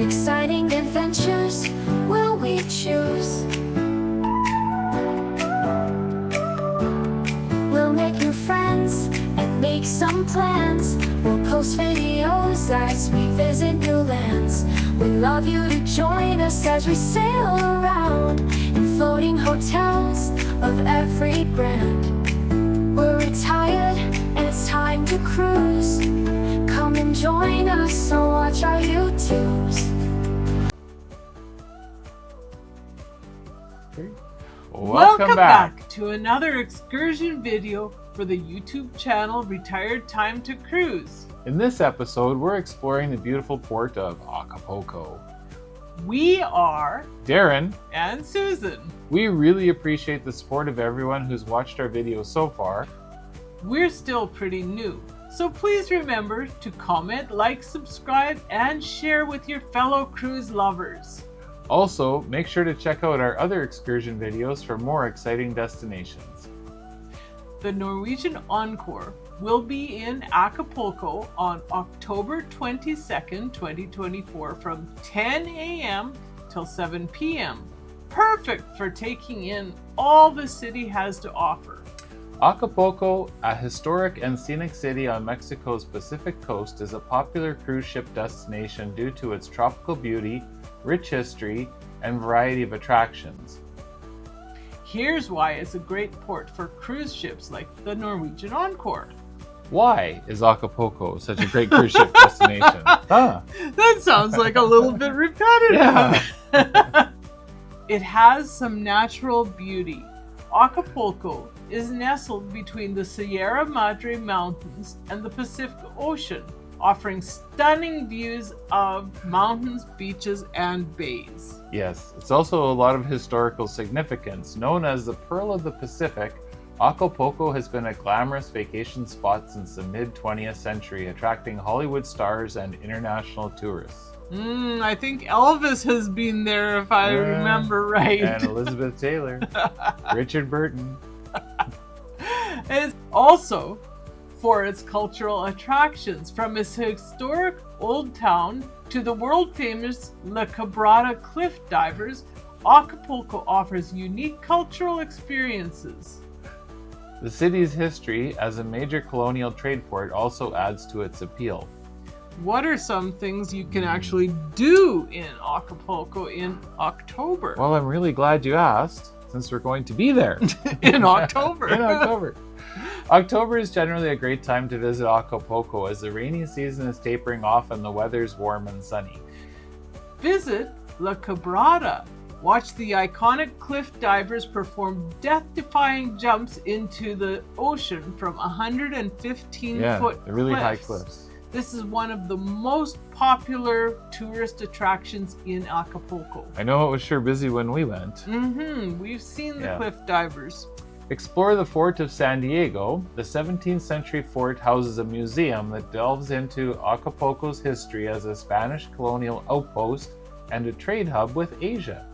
exciting adventures will we choose? We'll make new friends and make some plans. We'll post videos as we visit new lands. We'd love you to join us as we sail around in floating hotels of every brand. We're retired and it's time to cruise. Come and join us and watch our YouTubes. Welcome back to another excursion video for the YouTube channel Retired Time to Cruise. In this episode, we're exploring the beautiful port of Acapulco. We are Darren and Susan. We really appreciate the support of everyone who's watched our videos so far. We're still pretty new, so please remember to comment, like, subscribe, and share with your fellow cruise lovers. Also, make sure to check out our other excursion videos for more exciting destinations. The Norwegian Encore will be in Acapulco on October 22nd, 2024 from 10 a.m. till 7 p.m. Perfect for taking in all the city has to offer. Acapulco, a historic and scenic city on Mexico's Pacific coast, is a popular cruise ship destination due to its tropical beauty, rich history, and variety of attractions. Here's why it's a great port for cruise ships like the Norwegian Encore. Why is Acapulco such a great cruise ship destination? That sounds like a little bit repetitive. Yeah. It has some natural beauty. Acapulco is nestled between the Sierra Madre Mountains and the Pacific Ocean, offering stunning views of mountains, beaches, and bays. Yes, it's also a lot of historical significance. Known as the Pearl of the Pacific, Acapulco has been a glamorous vacation spot since the mid-20th century, attracting Hollywood stars and international tourists. I think Elvis has been there, if I remember right. And Elizabeth Taylor, Richard Burton. It's also for its cultural attractions, from its historic old town to the world-famous Quebrada Cliff Divers. Acapulco offers unique cultural experiences. The city's history as a major colonial trade port also adds to its appeal. What are some things you can actually do in Acapulco in October? Well, I'm really glad you asked, since we're going to be there. In October. In October. October is generally a great time to visit Acapulco as the rainy season is tapering off and the weather's warm and sunny. Visit La Quebrada. Watch the iconic cliff divers perform death-defying jumps into the ocean from 115-foot they're really cliffs. high cliffs. This is one of the most popular tourist attractions in Acapulco. I know it was sure busy when we went. We've seen the cliff divers. Explore the Fort of San Diego. The 17th century fort houses a museum that delves into Acapulco's history as a Spanish colonial outpost and a trade hub with Asia.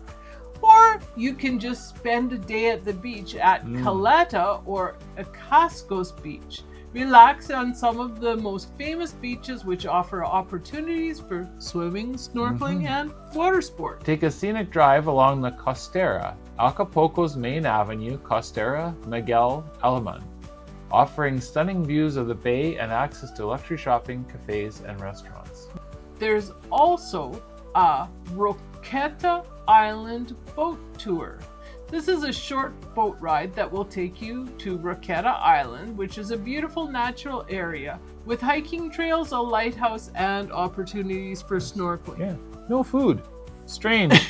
Or you can just spend a day at the beach at Caleta or Icacos beach. Relax on some of the most famous beaches, which offer opportunities for swimming, snorkeling, and water sport. Take a scenic drive along the Costera, Acapulco's main avenue, Costera Miguel Alemán, offering stunning views of the bay and access to luxury shopping, cafes, and restaurants. There's also a Roqueta Island boat tour. This is a short boat ride that will take you to Roqueta Island, which is a beautiful natural area with hiking trails, a lighthouse, and opportunities for snorkeling. Yeah, no food. Strange.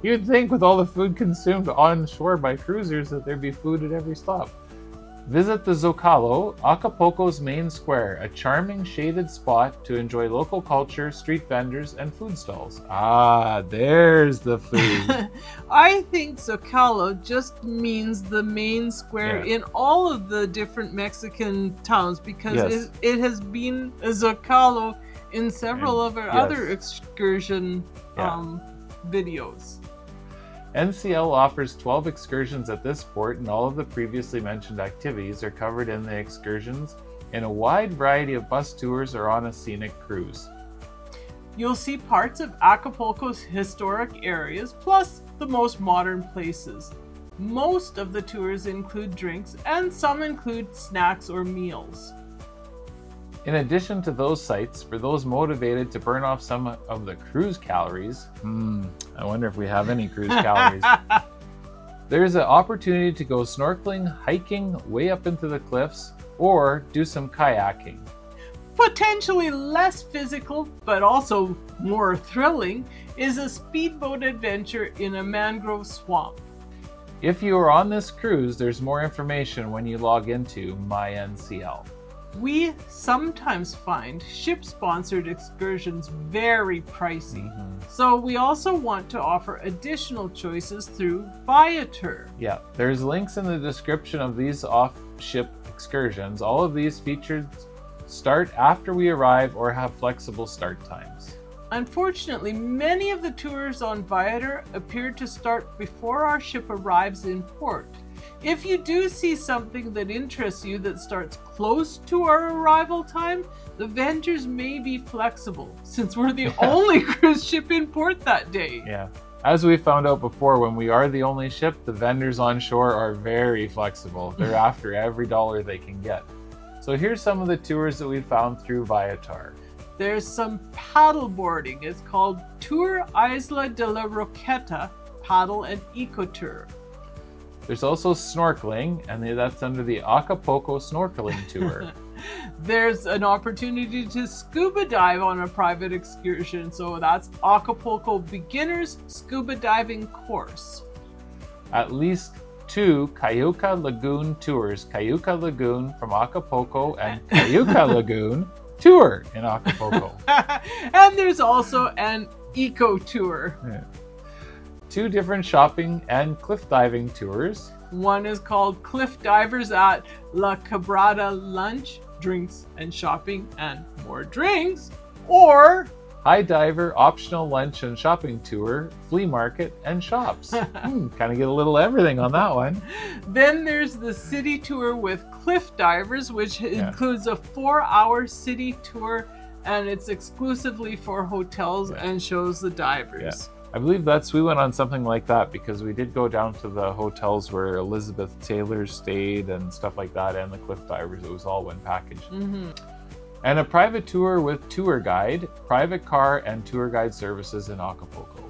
You'd think with all the food consumed on shore by cruisers that there'd be food at every stop. Visit the Zocalo, Acapulco's main square, a charming shaded spot to enjoy local culture, street vendors, and food stalls. Ah, there's the food. I think Zocalo just means the main square in all of the different Mexican towns, because it has been a Zocalo in several of our other excursion videos. NCL offers 12 excursions at this port, and all of the previously mentioned activities are covered in the excursions in a wide variety of bus tours or on a scenic cruise. You'll see parts of Acapulco's historic areas, plus the most modern places. Most of the tours include drinks, and some include snacks or meals. In addition to those sites, for those motivated to burn off some of the cruise calories, I wonder if we have any cruise calories, there's an opportunity to go snorkeling, hiking way up into the cliffs, or do some kayaking. Potentially less physical, but also more thrilling, is a speedboat adventure in a mangrove swamp. If you are on this cruise, there's more information when you log into MyNCL. We sometimes find ship-sponsored excursions very pricey, so we also want to offer additional choices through Viator. Yeah, there's links in the description of these off-ship excursions. All of these featured start after we arrive or have flexible start times. Unfortunately, many of the tours on Viator appear to start before our ship arrives in port. If you do see something that interests you that starts close to our arrival time, the vendors may be flexible, since we're the only cruise ship in port that day. Yeah. As we found out before, when we are the only ship, the vendors on shore are very flexible. They're after every dollar they can get. So here's some of the tours that we found through Viator. There's some paddle boarding. It's called Tour Isla de la Roqueta Paddle and Eco Tour. There's also snorkeling, and that's under the Acapulco Snorkeling Tour. There's an opportunity to scuba dive on a private excursion, so that's Acapulco Beginners Scuba Diving Course. At least 2 Cayuca Lagoon tours, Cayuca Lagoon from Acapulco and Cayuca Lagoon Tour in Acapulco. And there's also an eco tour. Yeah. 2 different shopping and cliff diving tours. One is called Cliff Divers at La Quebrada Lunch, drinks and shopping and more drinks, or High diver, optional lunch and shopping tour, flea market and shops. Kind of get a little everything on that one. Then there's the city tour with Cliff Divers, which includes a 4-hour city tour, and it's exclusively for hotels and shows the divers. I believe we went on something like that because we did go down to the hotels where Elizabeth Taylor stayed and stuff like that, and the Cliff Divers. It was all one package. And a private tour with tour guide, private car, and tour guide services in Acapulco.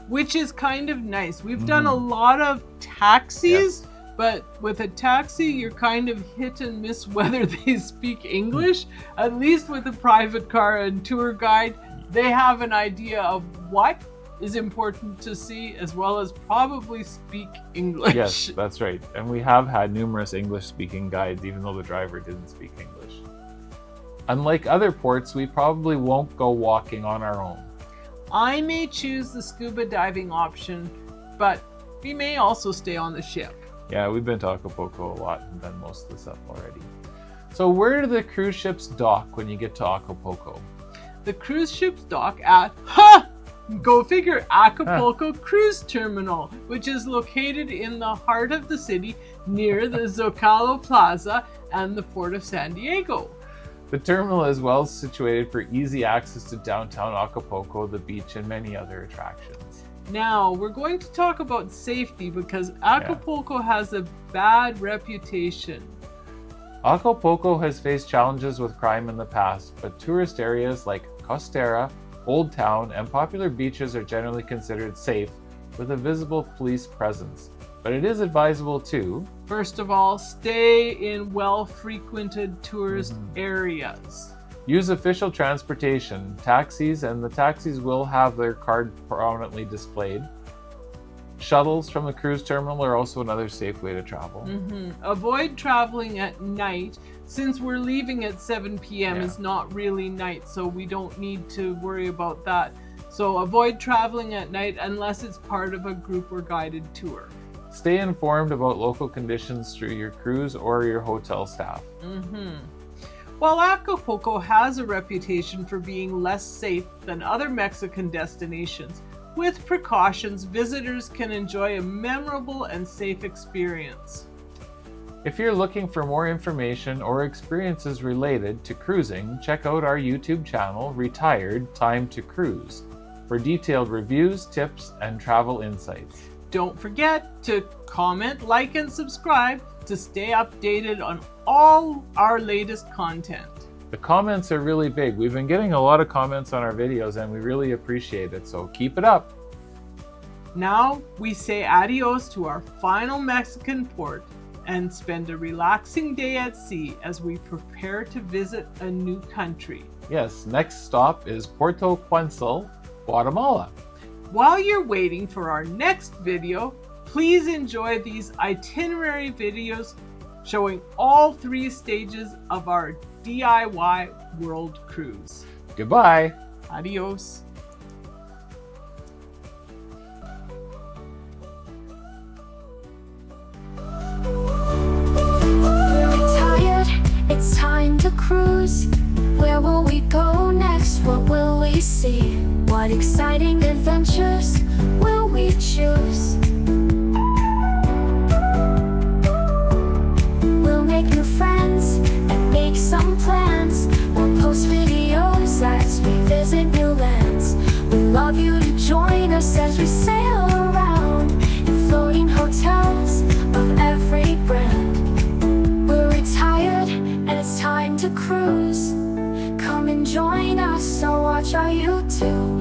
Which is kind of nice. We've done a lot of taxis, but with a taxi, you're kind of hit and miss whether they speak English. At least with a private car and tour guide, they have an idea of what is important to see, as well as probably speak English. Yes, that's right. And we have had numerous English-speaking guides, even though the driver didn't speak English. Unlike other ports, we probably won't go walking on our own. I may choose the scuba diving option, but we may also stay on the ship. Yeah, we've been to Acapulco a lot and done most of this up already. So where do the cruise ships dock when you get to Acapulco? The cruise ships dock at, go figure, Acapulco Cruise Terminal, which is located in the heart of the city near the Zocalo Plaza and the Port of San Diego. The terminal is well situated for easy access to downtown Acapulco, the beach, and many other attractions. Now, we're going to talk about safety because Acapulco has a bad reputation. Acapulco has faced challenges with crime in the past, but tourist areas like Costera, Old Town, and popular beaches are generally considered safe with a visible police presence. But it is advisable to, first of all, stay in well-frequented tourist areas. Use official transportation, taxis, and the taxis will have their card prominently displayed. Shuttles from the cruise terminal are also another safe way to travel. Avoid traveling at night. Since we're leaving at 7 p.m. It's not really night, so we don't need to worry about that. So avoid traveling at night unless it's part of a group or guided tour. Stay informed about local conditions through your cruise or your hotel staff. While Acapulco has a reputation for being less safe than other Mexican destinations, with precautions, visitors can enjoy a memorable and safe experience. If you're looking for more information or experiences related to cruising, check out our YouTube channel, Retired Time to Cruise, for detailed reviews, tips, and travel insights. Don't forget to comment, like, and subscribe to stay updated on all our latest content. The comments are really big. We've been getting a lot of comments on our videos and we really appreciate it, so keep it up. Now we say adios to our final Mexican port and spend a relaxing day at sea as we prepare to visit a new country. Yes, next stop is Puerto Quetzal, Guatemala. While you're waiting for our next video, please enjoy these itinerary videos showing all 3 stages of our DIY world cruise. Goodbye. Adios. It's time to cruise. Where will we go next? What will we see? What exciting adventures will we choose? We'll make new friends and make some plans. We'll post videos as we visit new lands. We love you to join us as we sail around in floating hotels of every brand. We're retired and it's time to cruise. Come and join us or watch our YouTube.